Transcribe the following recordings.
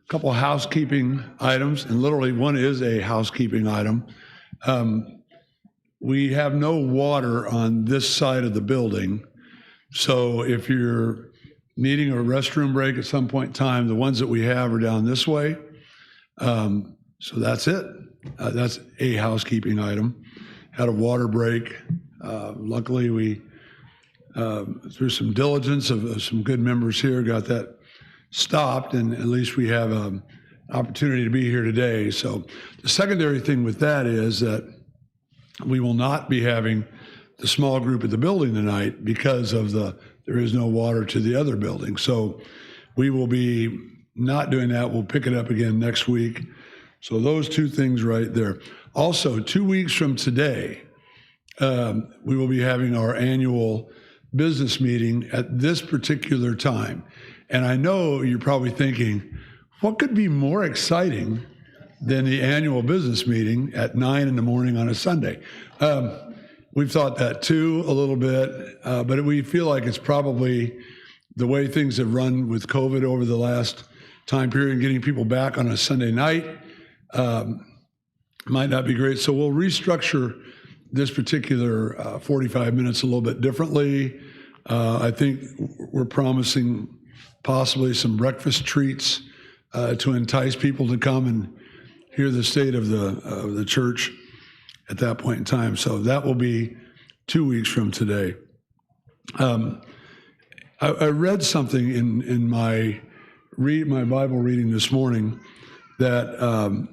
couple housekeeping items, and literally one is a housekeeping item. We have no water on this side of the building, so if you're needing a restroom break at some point in time, the ones that we have are down this way. So that's it. That's a housekeeping item. Had a water break. Luckily, we, through some diligence of some good members here, got that stopped, and at least we have an opportunity to be here today. So the secondary thing with that is that we will not be having the small group at the building tonight because of there is no water to the other building. So we will be not doing that. We'll pick it up again next week. So those two things right there. Also, 2 weeks from today, we will be having our annual business meeting at this particular time. And I know you're probably thinking, what could be more exciting than the annual business meeting at 9 in the morning on a Sunday? We've thought that too a little bit, but we feel like it's probably the way things have run with COVID over the last time period, getting people back on a Sunday night might not be great. So we'll restructure this particular 45 minutes a little bit differently. I think we're promising possibly some breakfast treats to entice people to come and hear the state of the church at that point in time. So that will be 2 weeks from today. I read something in my Bible reading this morning that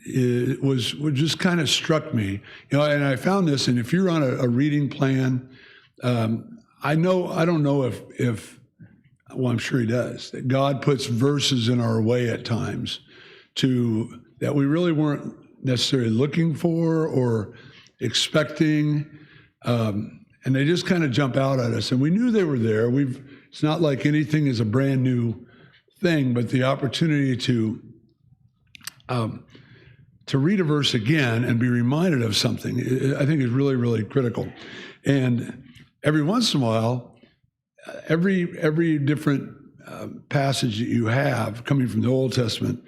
it was just kind of struck me. And I found this, and if you're on a reading plan, I don't know if well, I'm sure he does, that God puts verses in our way at times that we really weren't necessarily looking for or expecting, and they just kind of jump out at us. And we knew they were there. It's not like anything is a brand new thing, but the opportunity to read a verse again and be reminded of something, I think is really, really critical. And every once in a while, every different passage that you have coming from the Old Testament,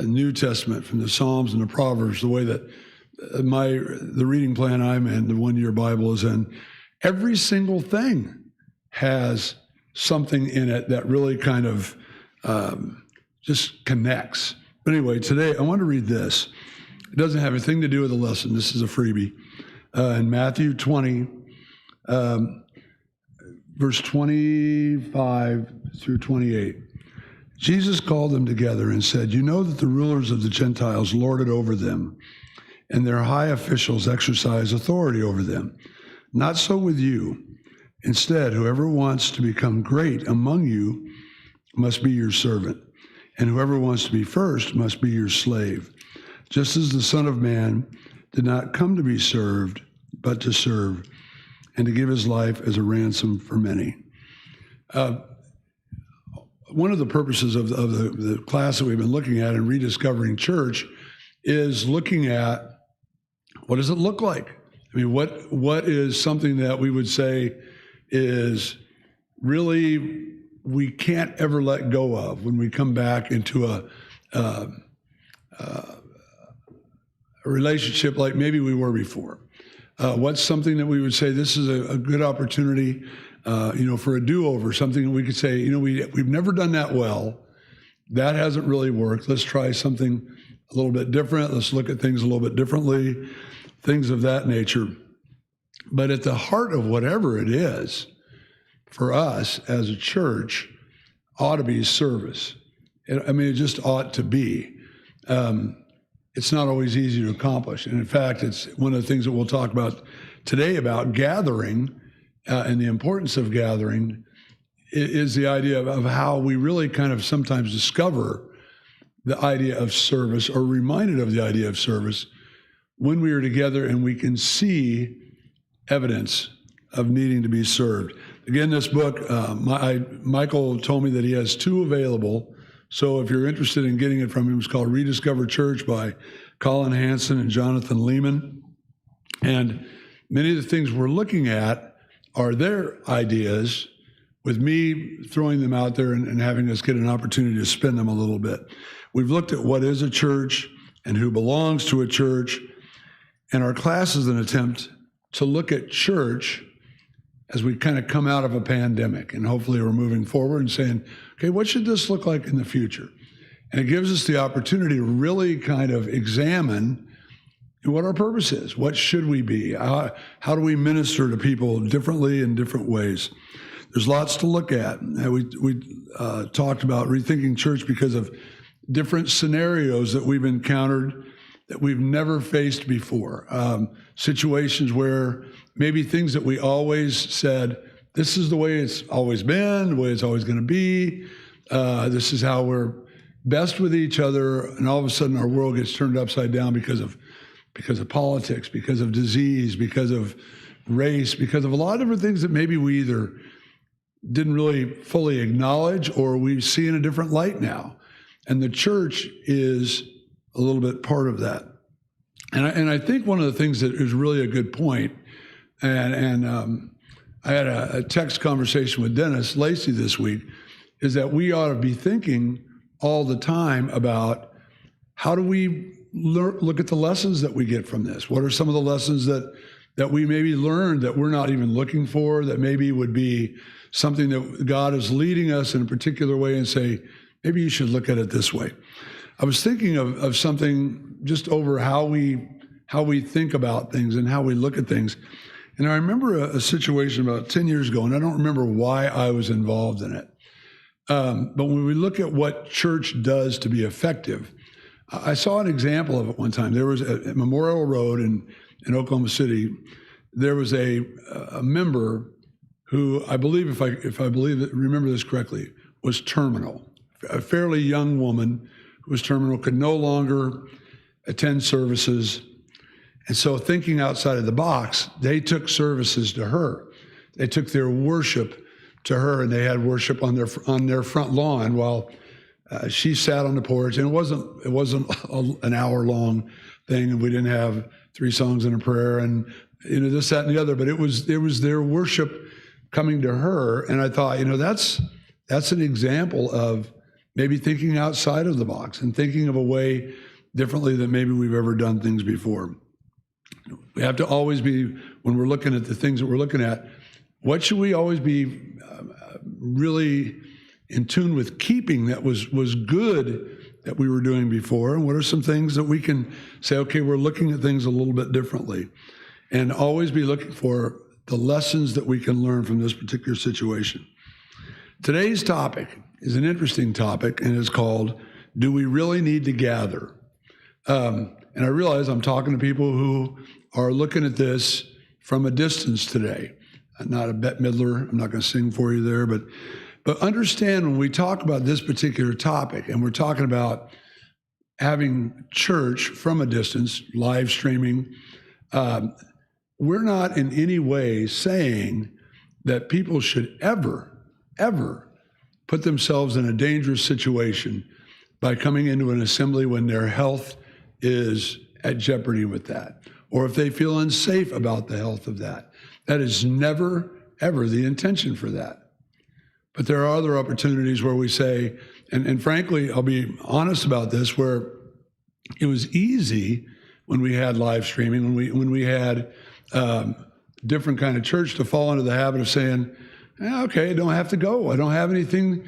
New Testament, from the Psalms and the Proverbs, the way that the reading plan I'm in, the one-year Bible is in, every single thing has something in it that really kind of just connects. But anyway, today I want to read this. It doesn't have anything to do with the lesson. This is a freebie. In Matthew 20, verse 25 through 28. Jesus called them together and said, "You know that the rulers of the Gentiles lord it over them, and their high officials exercise authority over them. Not so with you. Instead, whoever wants to become great among you must be your servant, and whoever wants to be first must be your slave, just as the Son of Man did not come to be served, but to serve, and to give his life as a ransom for many." One of the purposes of the class that we've been looking at in Rediscovering Church is looking at what does it look like? I mean, what is something that we would say is really we can't ever let go of when we come back into a relationship like maybe we were before? What's something that we would say this is a good opportunity, for a do-over, something that we could say, we've never done that well. That hasn't really worked. Let's try something a little bit different. Let's look at things a little bit differently, things of that nature. But at the heart of whatever it is, for us as a church, ought to be service. It just ought to be. It's not always easy to accomplish. And in fact, it's one of the things that we'll talk about today about gathering and the importance of gathering is the idea of how we really kind of sometimes discover the idea of service or reminded of the idea of service when we are together and we can see evidence of needing to be served. Again, this book, Michael told me that he has 2 available. So if you're interested in getting it from him, it's called Rediscover Church by Colin Hansen and Jonathan Lehman. And many of the things we're looking at are their ideas, with me throwing them out there and having us get an opportunity to spin them a little bit. We've looked at what is a church and who belongs to a church. And our class is an attempt to look at church as we kind of come out of a pandemic. And hopefully we're moving forward and saying, okay, what should this look like in the future? And it gives us the opportunity to really kind of examine what our purpose is. What should we be? How do we minister to people differently in different ways? There's lots to look at. We talked about rethinking church because of different scenarios that we've encountered that we've never faced before. Situations where maybe things that we always said, this is the way it's always been, the way it's always going to be. This is how we're best with each other. And all of a sudden our world gets turned upside down because of politics, because of disease, because of race, because of a lot of different things that maybe we either didn't really fully acknowledge or we see in a different light now. And the church is a little bit part of that. And I think one of the things that is really a good point, and I had a text conversation with Dennis Lacey this week, is that we ought to be thinking all the time about how do we look at the lessons that we get from this? What are some of the lessons that we maybe learned that we're not even looking for, that maybe would be something that God is leading us in a particular way and say, maybe you should look at it this way. I was thinking of something just over how we think about things and how we look at things. And I remember a situation about 10 years ago, and I don't remember why I was involved in it. But when we look at what church does to be effective, I saw an example of it one time. There was at Memorial Road in Oklahoma City, there was a member who I believe, if I remember this correctly, was terminal. A fairly young woman who was terminal, could no longer attend services. And so thinking outside of the box, they took services to her. They took their worship to her, and they had worship on their front lawn while she sat on the porch. And it wasn't an hour-long thing, and we didn't have 3 songs and a prayer and this, that, and the other. But it was their worship coming to her, and I thought, that's an example of maybe thinking outside of the box and thinking of a way differently than maybe we've ever done things before. We have to always be, when we're looking at the things that we're looking at, what should we always be really in tune with keeping that was good that we were doing before? And what are some things that we can say, okay, we're looking at things a little bit differently, and always be looking for the lessons that we can learn from this particular situation. Today's topic is an interesting topic, and it's called, do we really need to gather? And I realize I'm talking to people who are looking at this from a distance today. I'm not a Bette Midler. I'm not going to sing for you there, but understand when we talk about this particular topic, and we're talking about having church from a distance, live streaming, we're not in any way saying that people should ever put themselves in a dangerous situation by coming into an assembly when their health is at jeopardy with that, or if they feel unsafe about the health of that. That is never, ever the intention for that. But there are other opportunities where we say, and frankly, I'll be honest about this, where it was easy when we had live streaming, when we had different kind of church, to fall into the habit of saying, okay, I don't have to go. I don't have anything.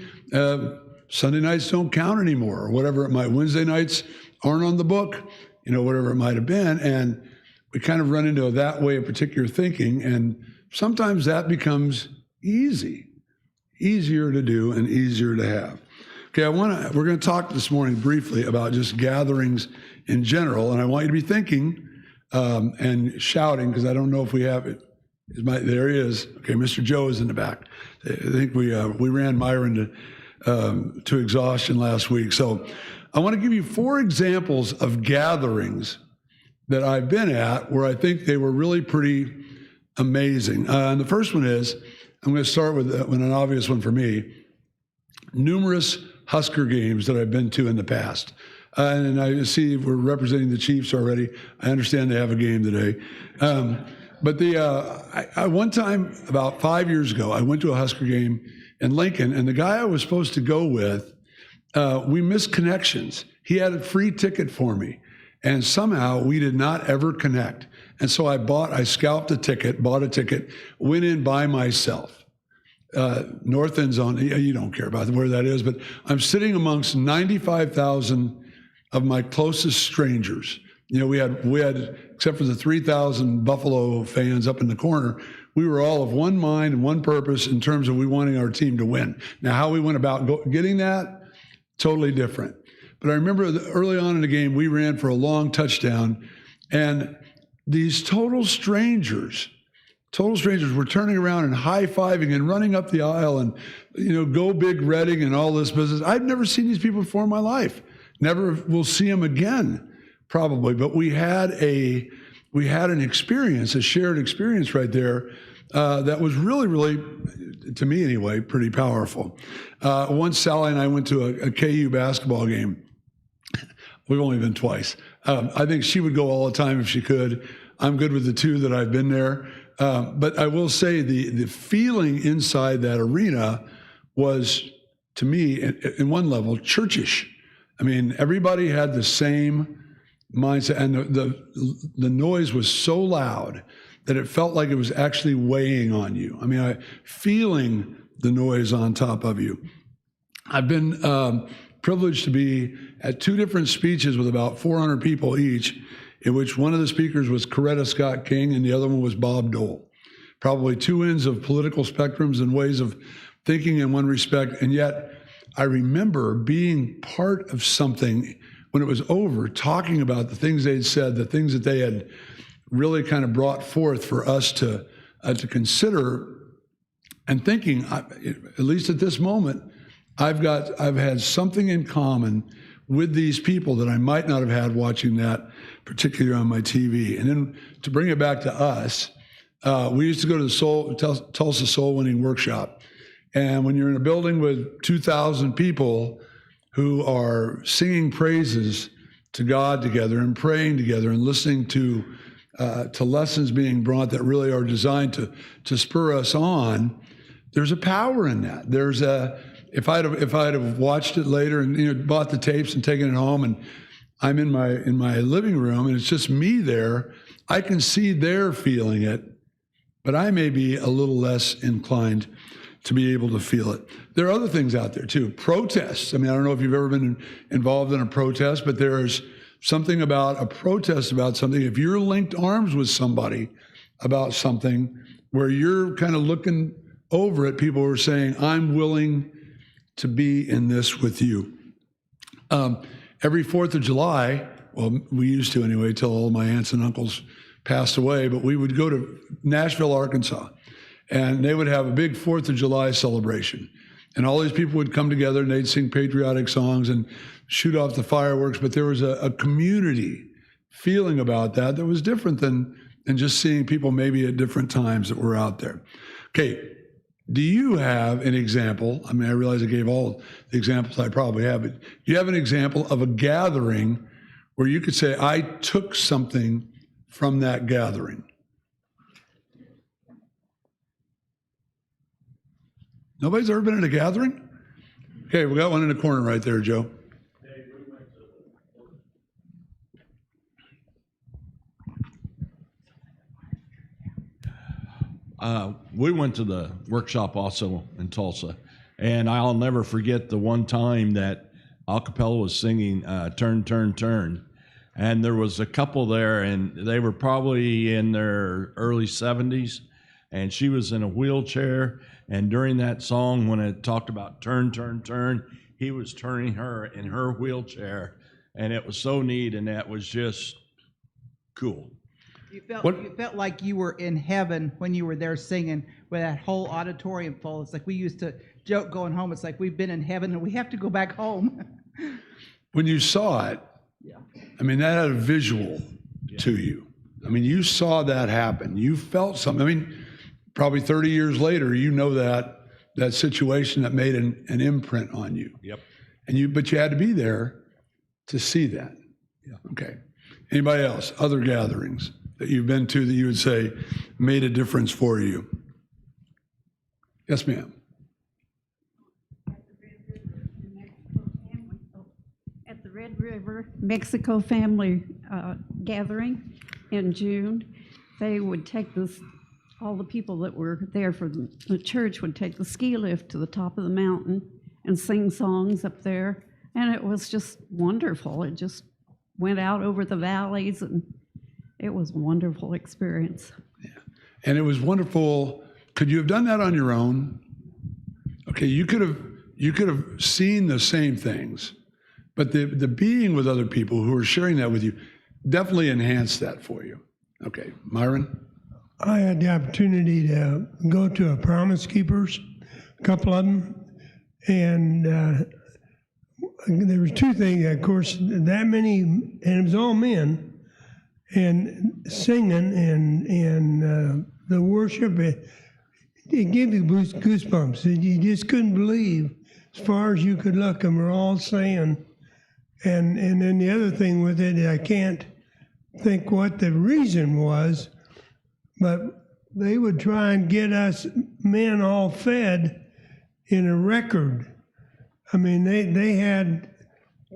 Sunday nights don't count anymore, or whatever it might. Wednesday nights aren't on the book, whatever it might have been. And we kind of run into that way of particular thinking. And sometimes that becomes easier to do and easier to have. Okay, we're going to talk this morning briefly about just gatherings in general. And I want you to be thinking and shouting, because I don't know if we have it. There he is. Okay, Mr. Joe is in the back. I think we ran Myron to exhaustion last week. So I want to give you 4 examples of gatherings that I've been at where I think they were really pretty amazing. And the first one is, I'm going to start with an obvious one for me, numerous Husker games that I've been to in the past. And I see we're representing the Chiefs already. I understand they have a game today. But I one time, about 5 years ago, I went to a Husker game in Lincoln, and the guy I was supposed to go with, we missed connections. He had a free ticket for me. And somehow we did not ever connect. And so I scalped a ticket, bought a ticket, went in by myself. North End Zone, you don't care about where that is, but I'm sitting amongst 95,000 of my closest strangers. You know, we had, except for the 3,000 Buffalo fans up in the corner, we were all of one mind and one purpose in terms of we wanting our team to win. Now, how we went about getting that, totally different. But I remember early on in the game, we ran for a long touchdown, and these total strangers were turning around and high-fiving and running up the aisle and, you know, go big Reading and all this business. I've never seen these people before in my life. Never will see them again, probably. But we had an experience, a shared experience right there that was really, really, to me anyway, pretty powerful. Once Sally and I went to a KU basketball game. We've only been twice. I think she would go all the time if she could. I'm good with the two that I've been there. But I will say the feeling inside that arena was, to me, in one level, churchish. I mean, everybody had the same mindset, and the noise was so loud that it felt like it was actually weighing on you. I mean, feeling the noise on top of you. I've been privileged to be at two different speeches with about 400 people each, in which one of the speakers was Coretta Scott King and the other one was Bob Dole. Probably two ends of political spectrums and ways of thinking in one respect, and yet I remember being part of something when it was over, talking about the things they'd said, the things that they had really kind of brought forth for us to consider, and thinking, at least at this moment, I've had something in common with these people that I might not have had watching that, particularly on my TV. And then to bring it back to us, we used to go to the Tulsa Soul Winning Workshop. And when you're in a building with 2,000 people who are singing praises to God together and praying together and listening to lessons being brought that really are designed to spur us on, there's a power in that. If I'd have watched it later and bought the tapes and taken it home, and I'm in my living room and it's just me there, I can see they're feeling it, but I may be a little less inclined to be able to feel it. There are other things out there too. Protests. I mean, I don't know if you've ever been involved in a protest, but there's something about a protest about something. If you're linked arms with somebody about something where you're kind of looking over at people who are saying, I'm willing to be in this with you. Every 4th of July, well, we used to anyway, till all my aunts and uncles passed away, but we would go to Nashville, Arkansas, and they would have a big 4th of July celebration. And all these people would come together and they'd sing patriotic songs and shoot off the fireworks, but there was a community feeling about that was different than just seeing people maybe at different times that were out there. Okay. Do you have an example? I mean, I realize I gave all the examples I probably have, but do you have an example of a gathering where you could say, I took something from that gathering? Nobody's ever been at a gathering? Okay, we got one in the corner right there, Joe. We went to the workshop also in Tulsa, and I'll never forget the one time that a cappella was singing Turn, Turn, Turn, and there was a couple there, and they were probably in their early 70s, and she was in a wheelchair, and during that song, when it talked about turn, turn, turn, he was turning her in her wheelchair, and it was so neat, and that was just cool. You felt like you were in heaven when you were there singing with that whole auditorium full. It's like we used to joke going home. It's like we've been in heaven and we have to go back home. When you saw it, yeah. I mean, that had a visual to you. I mean, you saw that happen. You felt something. I mean, probably 30 years later, you know that situation that made an imprint on you. Yep. But you had to be there to see that. Yeah. Okay. Anybody else? Other gatherings that you've been to that you would say made a difference for you? Yes, ma'am. At the Red River remember Mexico family gathering in June. They would take this, all the people that were there for the church would take the ski lift to the top of the mountain and sing songs up there. And it was just wonderful. It just went out over the valleys, and it was a wonderful experience. Yeah. And it was wonderful. Could you have done that on your own? Okay, you could have seen the same things, but the being with other people who are sharing that with you definitely enhanced that for you. Okay, Myron? I had the opportunity to go to a Promise Keepers, a couple of them, and there was two things. Of course, that many, and it was all men, and singing and the worship. It gave you goosebumps. You just couldn't believe, as far as you could look, and we're all saying. And then the other thing with it, I can't think what the reason was, but they would try and get us men all fed in a record. I mean, they had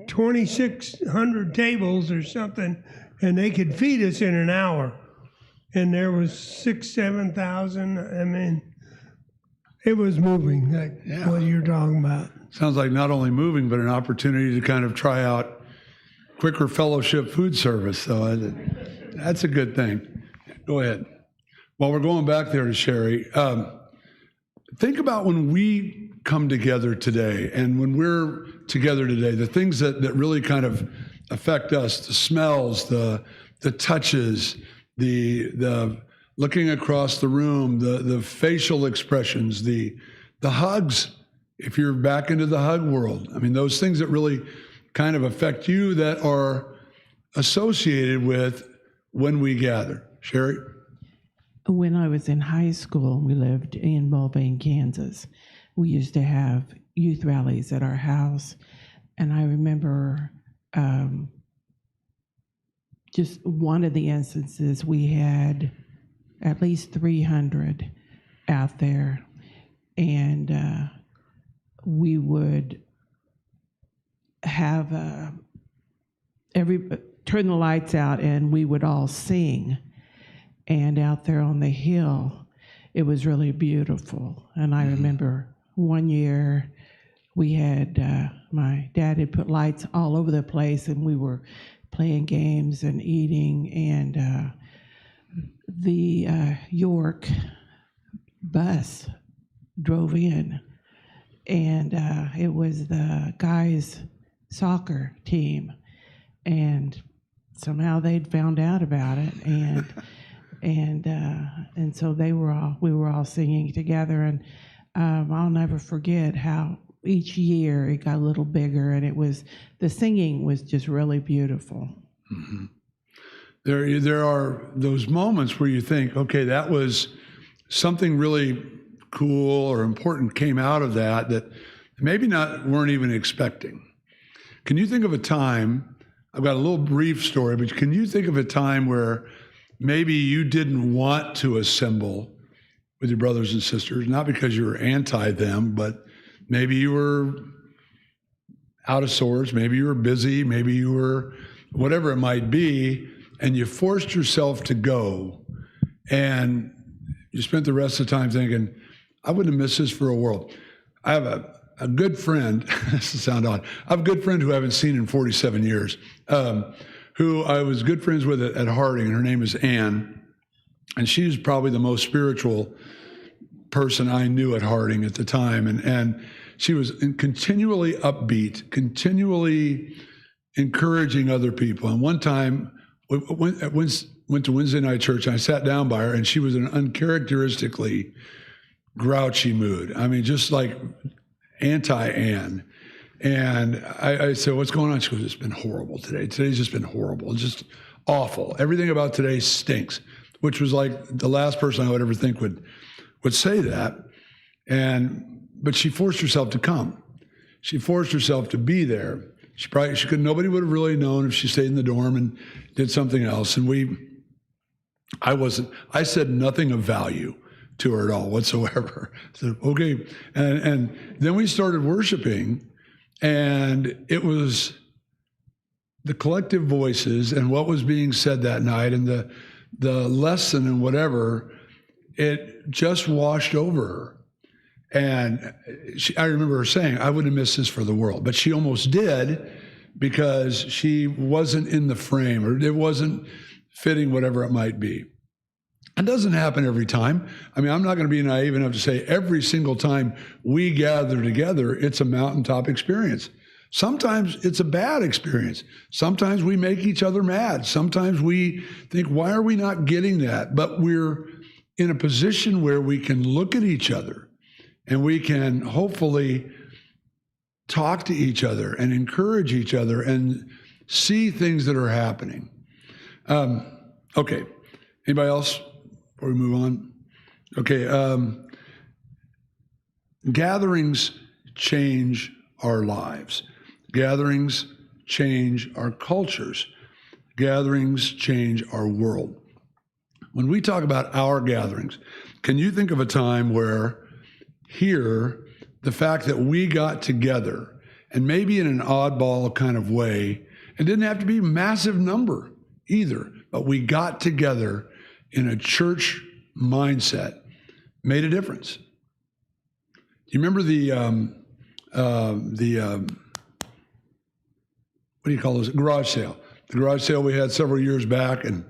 2,600 tables or something, and they could feed us in an hour. And there was 7,000. I mean, it was moving, like what you're talking about. Sounds like not only moving, but an opportunity to kind of try out quicker fellowship food service. So that's a good thing. Go ahead. While we're going back there to Sherry, think about when we come together today, and when we're together today, the things that really kind of affect us, the smells, the touches, the looking across the room, the facial expressions, the hugs, if you're back into the hug world. I mean, those things that really kind of affect you that are associated with when we gather. Sherry? When I was in high school, we lived in Mulvane, Kansas. We used to have youth rallies at our house, and I remember just one of the instances, we had at least 300 out there, and we would have turn the lights out, and we would all sing. And out there on the hill, it was really beautiful. And I remember one year we had, my dad had put lights all over the place, and we were playing games and eating, and the York bus drove in, and it was the guys' soccer team, and somehow they'd found out about it, and so we were all singing together, and I'll never forget how each year it got a little bigger, and the singing was just really beautiful. Mm-hmm. There are those moments where you think, okay, that was something really cool or important came out of that maybe weren't even expecting. Can you think of a time? I've got a little brief story, but can you think of a time where maybe you didn't want to assemble with your brothers and sisters, not because you were anti them, but maybe you were out of sorts, maybe you were busy, maybe you were whatever it might be, and you forced yourself to go, and you spent the rest of the time thinking, I wouldn't have missed this for a world. I have a good friend, this will sound odd, I have a good friend who I haven't seen in 47 years, who I was good friends with at Harding, and her name is Ann, and she was probably the most spiritual person I knew at Harding at the time, and she was continually upbeat, continually encouraging other people. And one time, went to Wednesday night church, and I sat down by her, and she was in an uncharacteristically grouchy mood. I mean, just like anti-Ann. And I said, what's going on? She goes, it's been horrible today. Today's just been horrible. It's just awful. Everything about today stinks, which was like the last person I would ever think would say that. But she forced herself to come. She forced herself to be there. Nobody would have really known if she stayed in the dorm and did something else. And I said nothing of value to her at all whatsoever. I said, okay. And then we started worshiping, and it was the collective voices and what was being said that night and the lesson and whatever, it just washed over her. And I remember her saying, I wouldn't have missed this for the world. But she almost did, because she wasn't in the frame, or it wasn't fitting, whatever it might be. It doesn't happen every time. I mean, I'm not going to be naive enough to say every single time we gather together, it's a mountaintop experience. Sometimes it's a bad experience. Sometimes we make each other mad. Sometimes we think, why are we not getting that? But we're in a position where we can look at each other and we can hopefully talk to each other and encourage each other and see things that are happening. Okay. Anybody else before we move on? Okay. Gatherings change our lives. Gatherings change our cultures. Gatherings change our world. When we talk about our gatherings, can you think of a time where here, the fact that we got together, and maybe in an oddball kind of way, it didn't have to be a massive number either, but we got together in a church mindset, made a difference? Do you remember the what do you call those? Garage sale. The garage sale we had several years back, and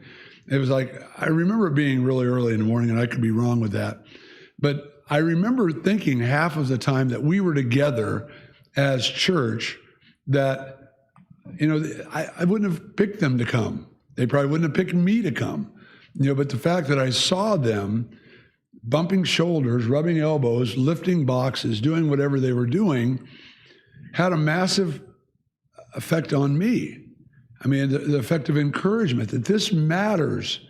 it was like, I remember it being really early in the morning, and I could be wrong with that, but I remember thinking half of the time that we were together as church that, I wouldn't have picked them to come. They probably wouldn't have picked me to come, but the fact that I saw them bumping shoulders, rubbing elbows, lifting boxes, doing whatever they were doing, had a massive effect on me. I mean, the effect of encouragement, that this matters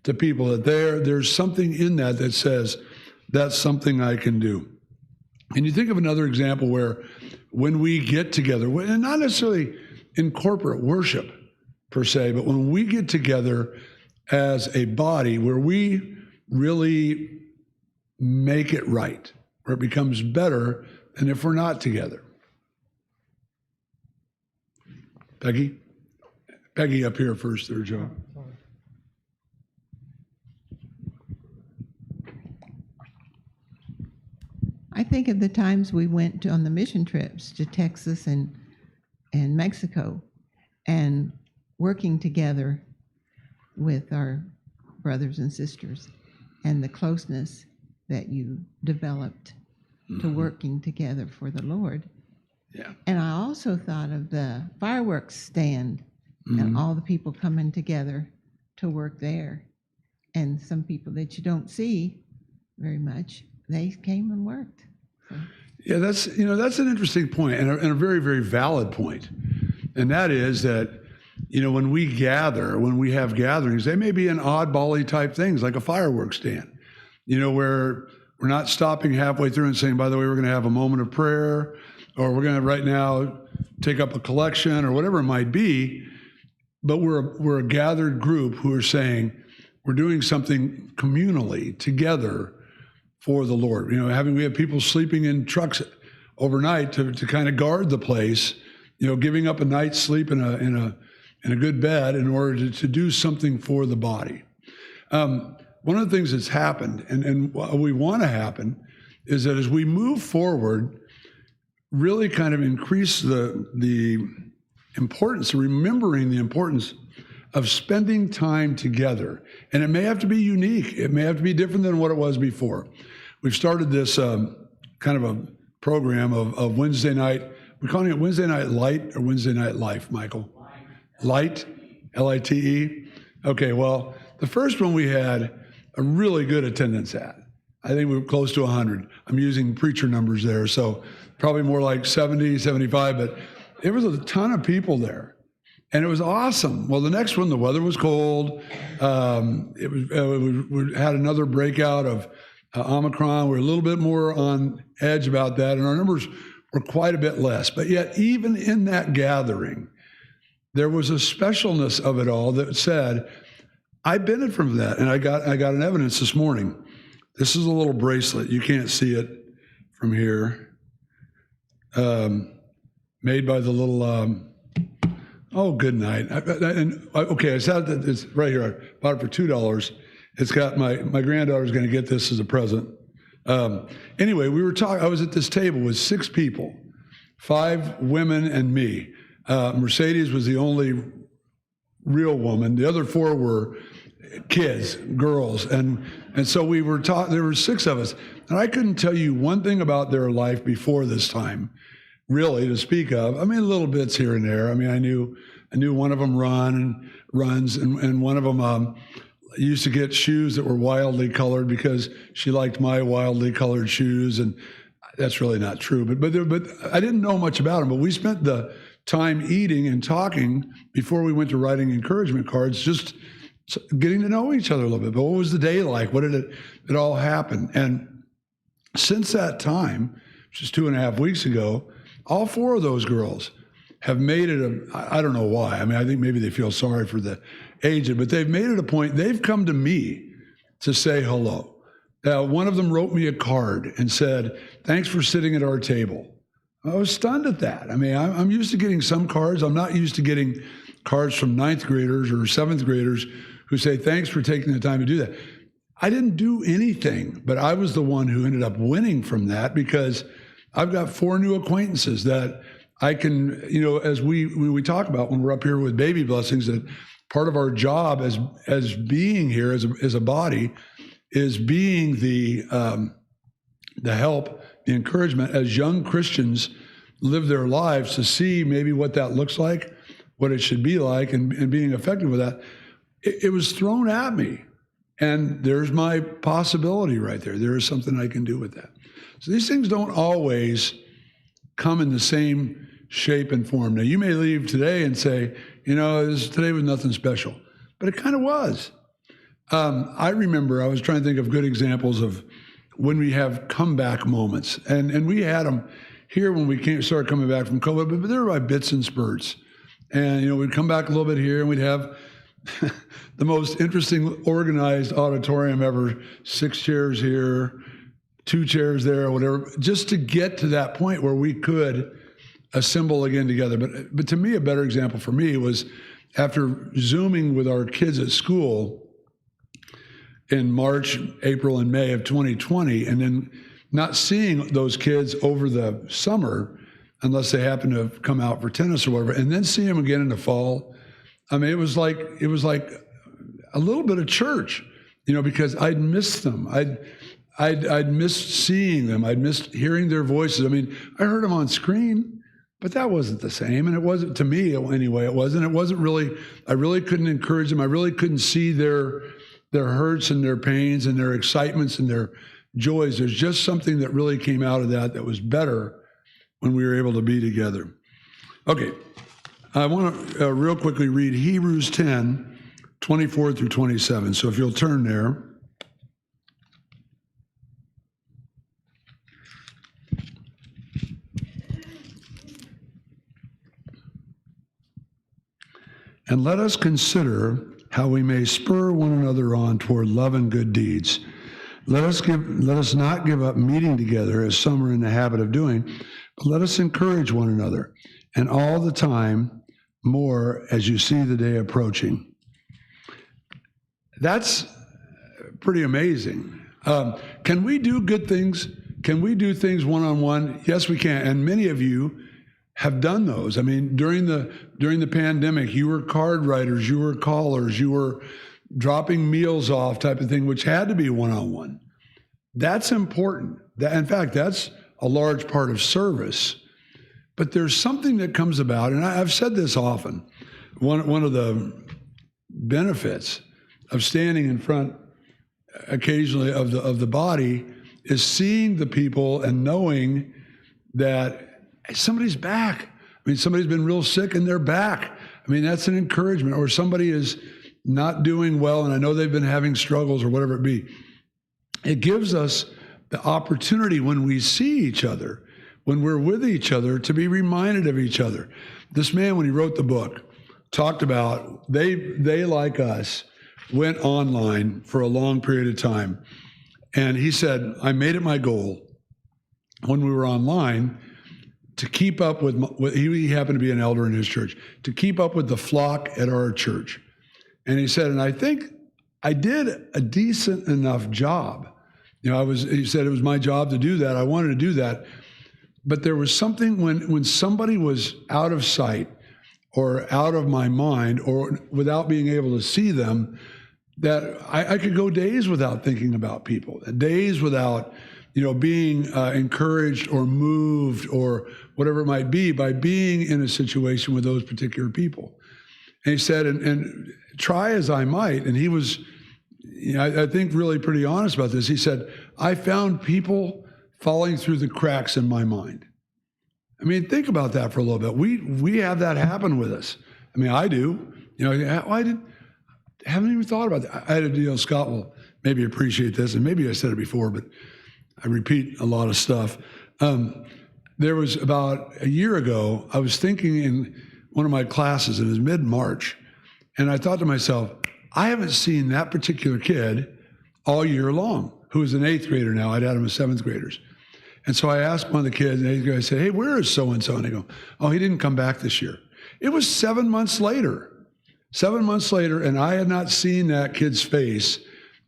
to people, that there's something in that says, that's something I can do. And you think of another example where when we get together, and not necessarily in corporate worship per se, but when we get together as a body where we really make it right, where it becomes better than if we're not together. Peggy up here first there, Joe. I think of the times we went on the mission trips to Texas and Mexico, and working together with our brothers and sisters, and the closeness that you developed to working together for the Lord. Yeah. And I also thought of the fireworks stand and all the people coming together to work there. And some people that you don't see very much, they came and worked. So. Yeah, that's an interesting point, and a very, very valid point. And that is that, when we have gatherings, they may be an oddball-y type things like a fireworks stand, where we're not stopping halfway through and saying, by the way, we're going to have a moment of prayer, or we're going to right now take up a collection, or whatever it might be. But we're a gathered group who are saying we're doing something communally together for the Lord. We have people sleeping in trucks overnight to kind of guard the place, giving up a night's sleep in a good bed in order to do something for the body. One of the things that's happened, and what we want to happen, is that as we move forward, really kind of increase the importance, remembering the importance of spending time together. And it may have to be unique. It may have to be different than what it was before. We've started this kind of a program of Wednesday night. We're calling it Wednesday Night Light or Wednesday Night Life, Michael? Light, L-I-T-E? Okay, well, the first one we had a really good attendance at. I think we were close to 100. I'm using preacher numbers there, so probably more like 70, 75, but there was a ton of people there, and it was awesome. Well, the next one, the weather was cold. We had another breakout of Omicron. We're a little bit more on edge about that, and our numbers were quite a bit less. But yet, even in that gathering, there was a specialness of it all that said, I benefited from that, and I got an evidence this morning. This is a little bracelet. You can't see it from here. Made by the little, Oh, good night. Okay, I said that it's right here. I bought it for $2. It's got my granddaughter's going to get this as a present. Anyway, we were talking. I was at this table with 6 people, 5 women and me. Mercedes was the only real woman. The other 4 were kids, girls, and so we were taught. There were 6 of us, and I couldn't tell you one thing about their life before this time, really, to speak of. I mean, little bits here and there. I mean, I knew one of them runs, and one of them used to get shoes that were wildly colored because she liked my wildly colored shoes, and that's really not true. But I didn't know much about them. But we spent the time eating and talking before we went to writing encouragement cards, just getting to know each other a little bit. But what was the day like? What did it all happen? And since that time, which is 2.5 weeks ago, all 4 of those girls have made it I don't know why. I mean, I think maybe they feel sorry for the aged, but they've made it a point. They've come to me to say hello. One of them wrote me a card and said, "Thanks for sitting at our table." I was stunned at that. I mean, I'm used to getting some cards. I'm not used to getting cards from 9th graders or 7th graders who say, "Thanks for taking the time to do that." I didn't do anything, but I was the one who ended up winning from that because I've got 4 new acquaintances that I can, as we talk about when we're up here with baby blessings, that part of our job as being here as a body is being the help, the encouragement as young Christians live their lives to see maybe what that looks like, what it should be like, and being effective with that. It was thrown at me, and there's my possibility right there. There is something I can do with that. So these things don't always come in the same shape and form. Now, you may leave today and say, today was nothing special, but it kind of was. I remember I was trying to think of good examples of when we have comeback moments, and we had them here when we started coming back from COVID, but they were by bits and spurts. And, we'd come back a little bit here, and we'd have the most interesting organized auditorium ever, 6 chairs here, 2 chairs there, or whatever, just to get to that point where we could assemble again together. But to me, a better example for me was after Zooming with our kids at school in March, April, and May of 2020, and then not seeing those kids over the summer unless they happen to have come out for tennis or whatever, and then see them again in the fall. I mean, it was like a little bit of church, because I'd missed them. I'd missed seeing them. I'd missed hearing their voices. I mean, I heard them on screen, but that wasn't the same. And it wasn't, to me anyway, it wasn't really, I really couldn't encourage them. I really couldn't see their hurts and their pains and their excitements and their joys. There's just something that really came out of that was better when we were able to be together. Okay, I want to real quickly read Hebrews 10, 24 through 27. So if you'll turn there. And let us consider how we may spur one another on toward love and good deeds. Let us not give up meeting together as some are in the habit of doing, but let us encourage one another, and all the time more as you see the day approaching. That's pretty amazing. Can we do good things? Can we do things one-on-one? Yes, we can. And many of you have done those. I mean, during the pandemic, you were card writers, you were callers, you were dropping meals off type of thing, which had to be one-on-one. That's important. In fact, that's a large part of service. But there's something that comes about, and I've said this often, one of the benefits of standing in front occasionally of the body is seeing the people and knowing that somebody's back. I mean, somebody's been real sick and they're back. I mean, that's an encouragement. Or somebody is not doing well and I know they've been having struggles or whatever it be. It gives us the opportunity when we see each other, when we're with each other, to be reminded of each other. This man, when he wrote the book, talked about they like us, went online for a long period of time. And he said, I made it my goal when we were online to keep up with he happened to be an elder in his church, to keep up with the flock at our church. And he said, and I think I did a decent enough job. He said it was my job to do that. I wanted to do that. But there was something when somebody was out of sight or out of my mind or without being able to see them, that I could go days without thinking about people, days without, being encouraged or moved or whatever it might be by being in a situation with those particular people. And he said, and try as I might, and he was, I think really pretty honest about this. He said, I found people falling through the cracks in my mind. I mean, think about that for a little bit. We have that happen with us. I mean, I do. I haven't even thought about that. I had a deal, Scott will maybe appreciate this, and maybe I said it before, but I repeat a lot of stuff. There was about a year ago, I was thinking in one of my classes, it was mid-March, and I thought to myself, I haven't seen that particular kid all year long, who is an 8th grader now. I'd had him as 7th graders. And so I asked one of the kids, and 8th grader, I said, hey, where is so-and-so? And they go, oh, he didn't come back this year. It was 7 months later. 7 months later, and I had not seen that kid's face,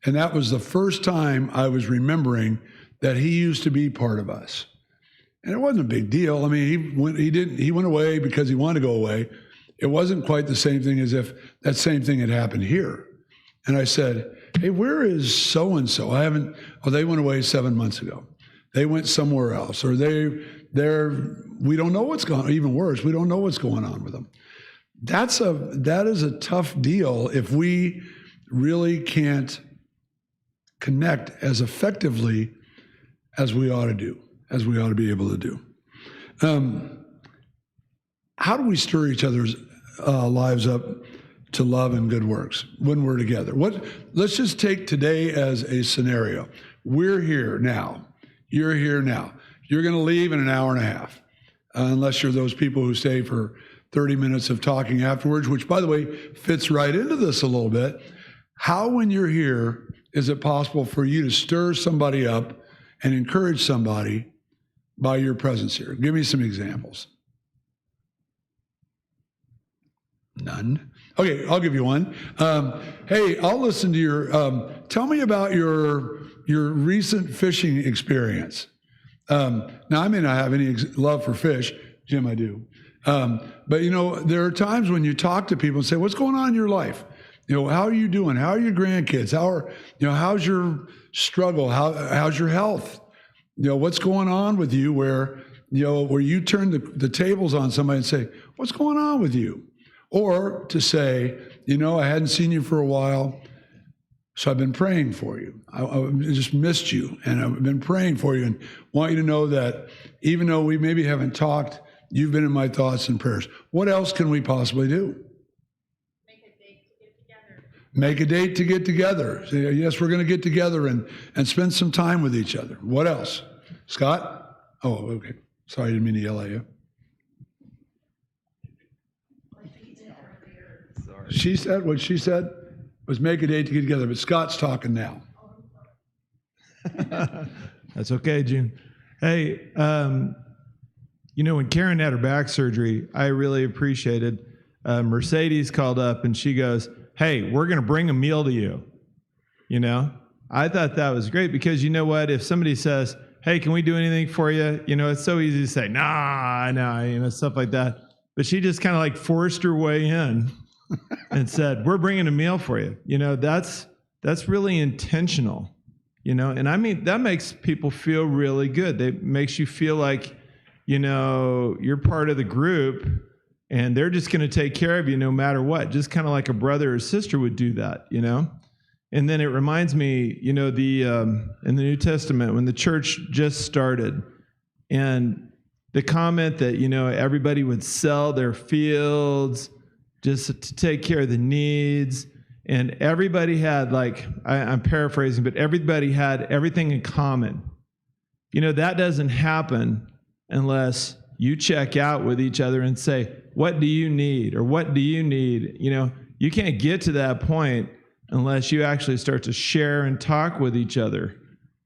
and that was the first time I was remembering that he used to be part of us. And it wasn't a big deal. I mean, he went away because he wanted to go away. It wasn't quite the same thing as if that same thing had happened here. And I said, hey, where is so-and-so? They went away 7 months ago. They went somewhere else, or we don't know what's going on. Even worse, we don't know what's going on with them. That is a tough deal if we really can't connect as effectively as we ought to do, as we ought to be able to do. How do we stir each other's lives up to love and good works when we're together? Let's just take today as a scenario. We're here now. You're here now. You're going to leave in an hour and a half, unless you're those people who stay for 30 minutes of talking afterwards, which, by the way, fits right into this a little bit. How, when you're here, is it possible for you to stir somebody up and encourage somebody by your presence here? Give me some examples. None? Okay, I'll give you one. Hey, I'll listen to your, tell me about your recent fishing experience. Now, I may not have any love for fish. Jim, I do. But, there are times when you talk to people and say, what's going on in your life? How are you doing? How are your grandkids? How's your struggle? How's your health? What's going on with you where you turn the tables on somebody and say, what's going on with you? Or to say, I hadn't seen you for a while, so I've been praying for you. I just missed you, and I've been praying for you and want you to know that even though we maybe haven't talked, you've been in my thoughts and prayers. What else can we possibly do? Make a date to get together. Say, yes, we're going to get together and spend some time with each other. What else? Scott? Oh, okay. Sorry, I didn't mean to yell at you. She said, what she said was make a date to get together, but Scott's talking now. That's okay, June. Hey, when Karen had her back surgery, I really appreciated Mercedes called up and she goes, hey, we're going to bring a meal to you. I thought that was great because you know what? If somebody says, hey, can we do anything for you? It's so easy to say, nah, stuff like that. But she just kind of like forced her way in and said, we're bringing a meal for you. That's really intentional, and I mean, that makes people feel really good. It makes you feel like, you're part of the group and they're just going to take care of you no matter what, just kind of like a brother or sister would do that, And then it reminds me, in the New Testament, when the church just started and the comment that, everybody would sell their fields just to take care of the needs. And everybody had I'm paraphrasing, but everybody had everything in common. That doesn't happen unless you check out with each other and say, what do you need? Or what do you need? You can't get to that point unless you actually start to share and talk with each other,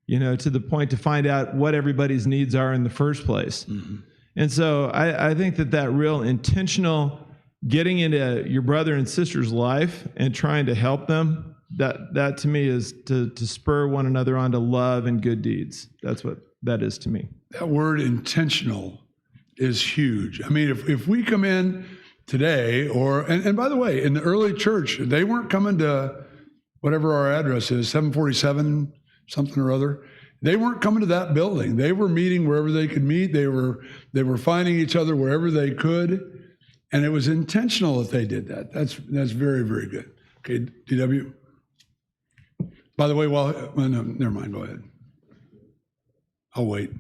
to the point to find out what everybody's needs are in the first place. Mm-hmm. And so I think that real intentional getting into your brother and sister's life and trying to help them, that to me is to spur one another on to love and good deeds. That's what that is to me. That word intentional is huge. I mean, if we come in today, and by the way, in the early church, they weren't coming to whatever our address is, 747 something or other. They weren't coming to that building. They were meeting wherever they could meet. They were finding each other wherever they could, and it was intentional that they did that. That's very, very good. Okay, DW. By the way, no, never mind. Go ahead. I'll wait.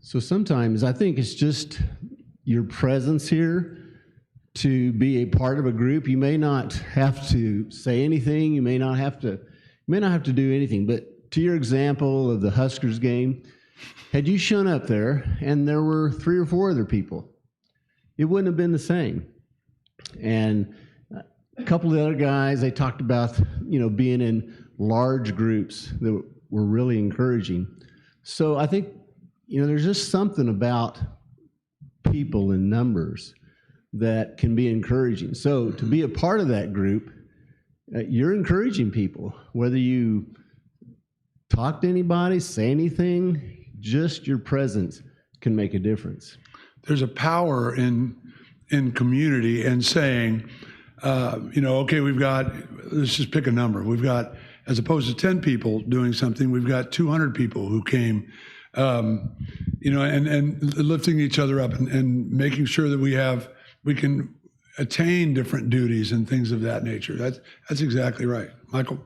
So sometimes I think it's just your presence here to be a part of a group. You may not have to say anything. You may not have to do anything. But to your example of the Huskers game, had you shown up there and there were 3 or 4 other people, it wouldn't have been the same. And a couple of the other guys, they talked about, being in large groups that were really encouraging. So I think, there's just something about people in numbers that can be encouraging. So to be a part of that group, you're encouraging people, whether you talk to anybody, say anything, just your presence can make a difference. There's a power in community and saying, okay, let's just pick a number. We've got, as opposed to 10 people doing something, we've got 200 people who came, and lifting each other up and making sure that we can attain different duties and things of that nature. That's exactly right. Michael?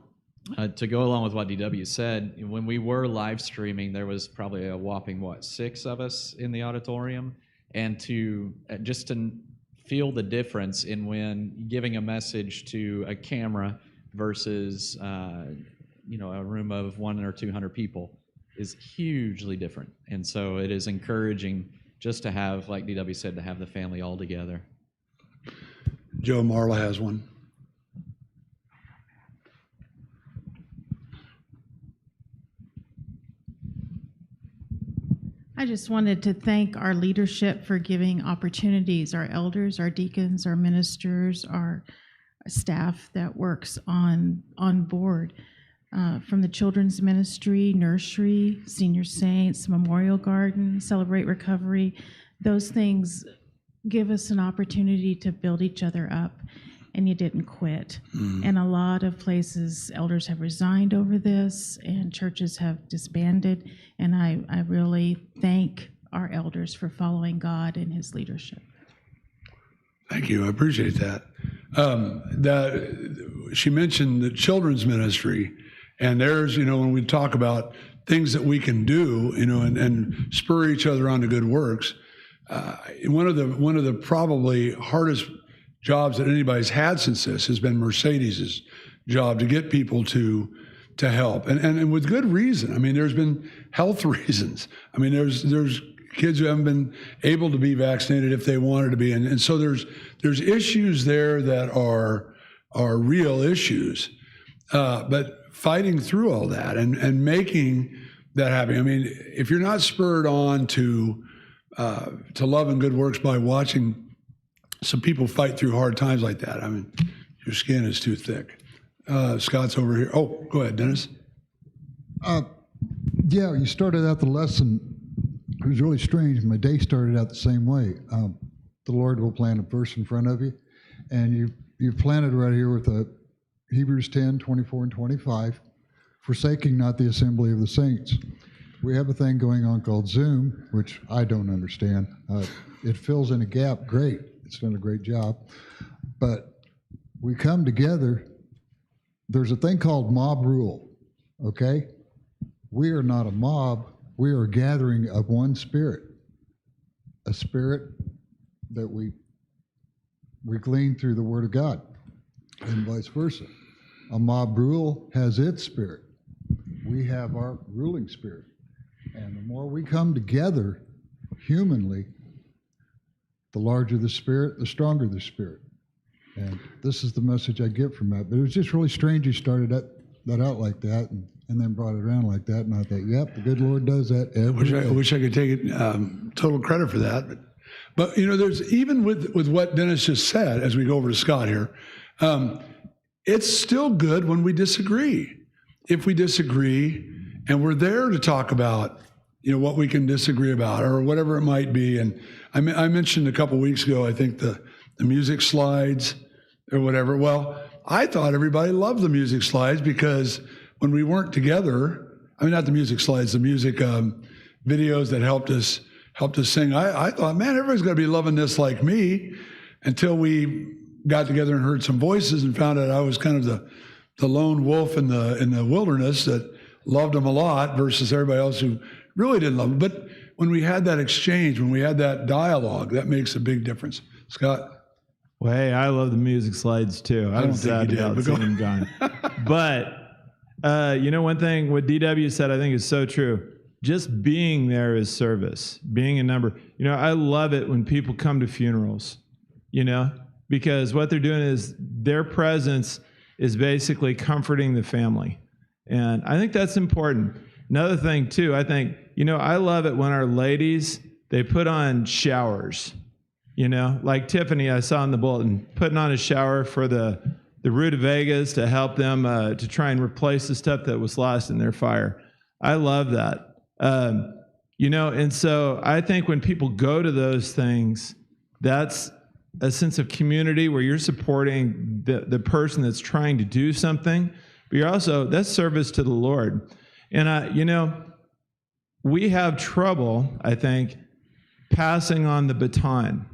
To go along with what DW said, when we were live streaming, there was probably a whopping, 6 of us in the auditorium. And to feel the difference in when giving a message to a camera versus, a room of 100 or 200 people is hugely different. And so it is encouraging just to have, like DW said, to have the family all together. Joe Marla has one. I just wanted to thank our leadership for giving opportunities, our elders, our deacons, our ministers, our staff that works on board, from the children's ministry, nursery, senior saints, memorial garden, celebrate recovery. Those things give us an opportunity to build each other up, and you didn't quit. And a lot of places, elders have resigned over this, and churches have disbanded, and I really thank our elders for following God and his leadership. Thank you. I appreciate that. She mentioned the children's ministry, and there's, when we talk about things that we can do, and spur each other on to good works, one of the probably hardest jobs that anybody's had since this has been Mercedes's job to get people to help, and with good reason. I mean, there's been health reasons. I mean, there's kids who haven't been able to be vaccinated if they wanted to be, and so there's issues there that are real issues, but fighting through all that and making that happen. I mean, if you're not spurred on to love and good works by watching some people fight through hard times like that, I mean, your skin is too thick. Scott's over here. Oh, go ahead, Dennis. Yeah, you started out the lesson. It was really strange. My day started out the same way. The Lord will plant a verse in front of you, and you planted right here with Hebrews 10, 24 and 25, forsaking not the assembly of the saints. We have a thing going on called Zoom, which I don't understand. It fills in a gap. Great. It's done a great job. But we come together. There's a thing called mob rule, okay? We are not a mob. We are a gathering of one spirit, a spirit that we glean through the Word of God, and vice versa. A mob rule has its spirit. We have our ruling spirit. And the more we come together humanly, the larger the spirit, the stronger the spirit. And this is the message I get from that. But it was just really strange you started that out like that and then brought it around like that. And I thought, yep, the good Lord does that every day. I wish I could take it, total credit for that. But there's even with what Dennis just said, as we go over to Scott here, it's still good when we disagree. If we disagree and we're there to talk about, what we can disagree about or whatever it might be. And I mentioned a couple weeks ago, I think the music slides or whatever. Well, I thought everybody loved the music slides because when we weren't together, not the music slides, the music videos that helped us sing. I thought, man, everybody's going to be loving this like me, until we got together and heard some voices and found out I was kind of the lone wolf in the wilderness that loved them a lot versus everybody else who really didn't love them. But when we had that exchange, when we had that dialogue, that makes a big difference. Scott? Well, hey, I love the music slides too. I was sad about seeing them gone. But, one thing what DW said I think is so true. Just being there is service, being a number. I love it when people come to funerals, because what they're doing is their presence is basically comforting the family. And I think that's important. Another thing too, I think, I love it when our ladies, they put on showers, like Tiffany, I saw in the bulletin, putting on a shower for the rutabagas to help them to try and replace the stuff that was lost in their fire. I love that. And so I think when people go to those things, that's a sense of community where you're supporting the person that's trying to do something, but you're also, that's service to the Lord. And, we have trouble, I think, passing on the baton.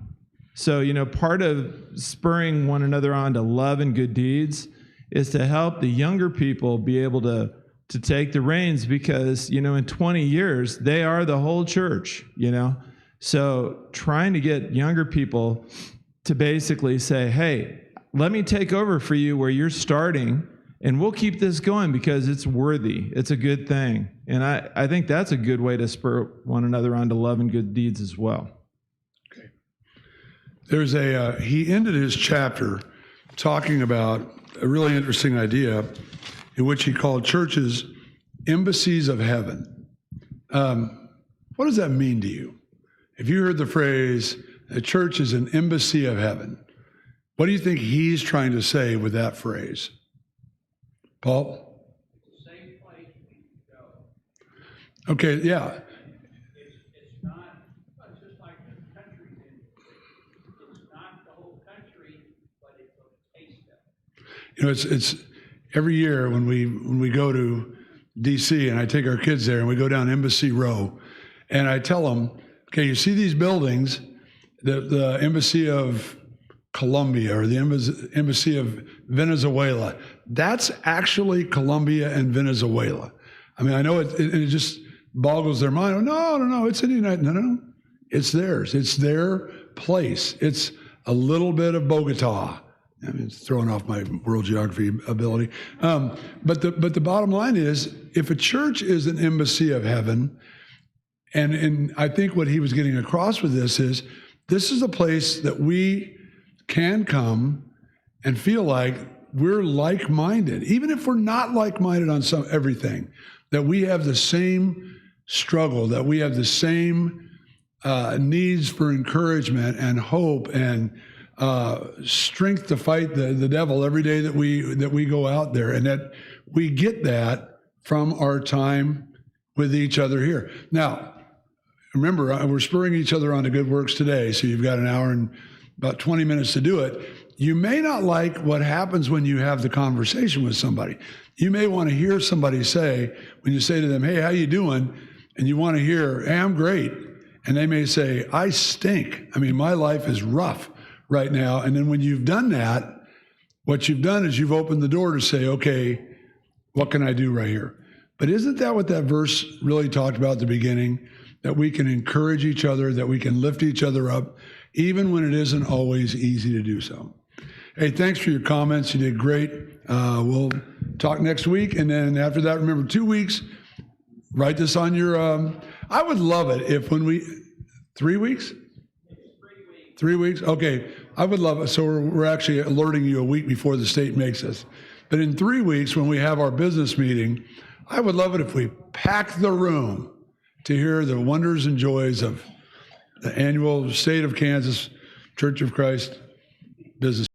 So, part of spurring one another on to love and good deeds is to help the younger people be able to take the reins because, in 20 years, they are the whole church, So trying to get younger people to basically say, hey, let me take over for you where you're starting, and we'll keep this going because it's worthy. It's a good thing. And I think that's a good way to spur one another on to love and good deeds as well. Okay. There's he ended his chapter talking about a really interesting idea in which he called churches embassies of heaven. What does that mean to you? If you heard the phrase, a church is an embassy of heaven, what do you think he's trying to say with that phrase? Paul? It's the same place we go. Okay, yeah. It's not, it's just like the country thing. It's not the whole country, but it's a taste of it. It's every year when we go to DC and I take our kids there and we go down Embassy Row and I tell them, okay, you see these buildings, the Embassy of Colombia or the Embassy of Venezuela. That's actually Colombia and Venezuela. I know it just boggles their mind. Oh, no, it's in the United. No, it's theirs. It's their place. It's a little bit of Bogota. It's throwing off my world geography ability. But the bottom line is, if a church is an embassy of heaven, and I think what he was getting across with this is a place that we can come and feel like we're like-minded, even if we're not like-minded on everything, that we have the same struggle, that we have the same needs for encouragement and hope and strength to fight the devil every day that we go out there, and that we get that from our time with each other here. Now, remember, we're spurring each other on to good works today, so you've got an hour and about 20 minutes to do it. You may not like what happens when you have the conversation with somebody. You may want to hear somebody say, when you say to them, hey, how you doing? And you want to hear, hey, I'm great. And they may say, I stink. My life is rough right now. And then when you've done that, what you've done is you've opened the door to say, okay, what can I do right here? But isn't that what that verse really talked about at the beginning? That we can encourage each other, that we can lift each other up, even when it isn't always easy to do so. Hey, thanks for your comments. You did great. We'll talk next week. And then after that, remember, 2 weeks, write this on your, I would love it if 3 weeks? 3 weeks? Okay. I would love it. So we're actually alerting you a week before the state makes us. But in 3 weeks, when we have our business meeting, I would love it if we pack the room to hear the wonders and joys of the annual State of Kansas Church of Christ business.